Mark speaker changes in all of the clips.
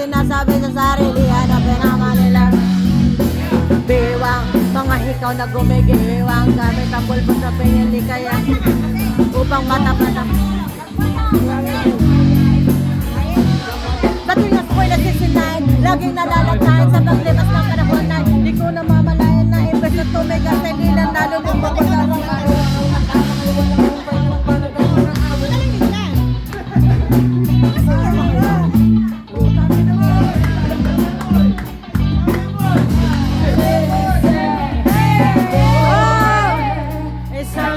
Speaker 1: sinasabi sa sarili, ano pinamanilang biwang, mga hikaw na gumigiwang, gamit ang bulbos sa pinili kaya upang matapatak. Batuing ako'y nagsisinayin, laging nalalatayin sa paglipas ng panahon na di ko namamalayan na imbes na tumigas ay nilang nalulong mapagkarang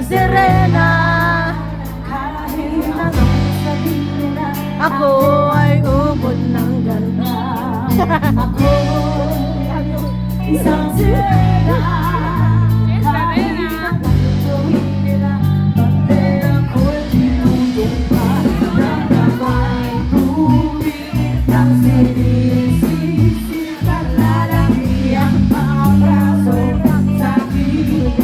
Speaker 1: sirena, kahit anong sabihin nila, ako ay ubod ng ganda. Ako ay isang sirena, kahit anong sabihin nila, pati ako'y tinutupad ng kamay tubig ng sinisisi, kalalaki ang mga braso sa gilid.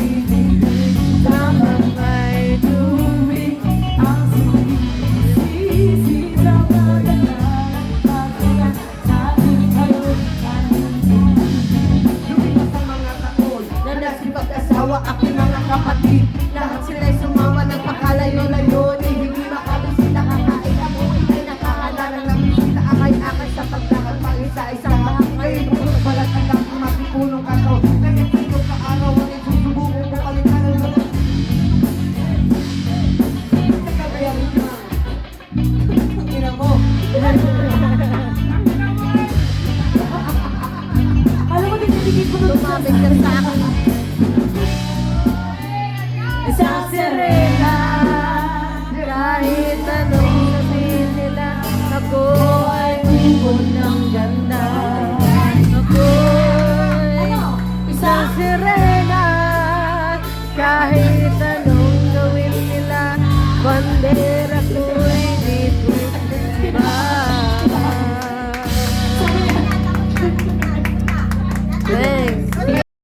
Speaker 1: Aking mga kapatid, lahat sila'y sumawa ng pakalayo-layo, hindi makabisita, kakain ako, ikay nakakaalala ng bisita, akay-akay sa paglahat, pang isa-isang bahangay, puro balat ang kapong matipunong kato, kaya sino ka araw, ang isusubukong mo palitan ng mga kagayarin ka. Ang ina mo. Alam mo, dinibigay ko doon tumabig ka sa akin. Isang sirena, kahit anong sabihin nila, ako ay ubod ng ganda. Ako ay isang sirena, kahit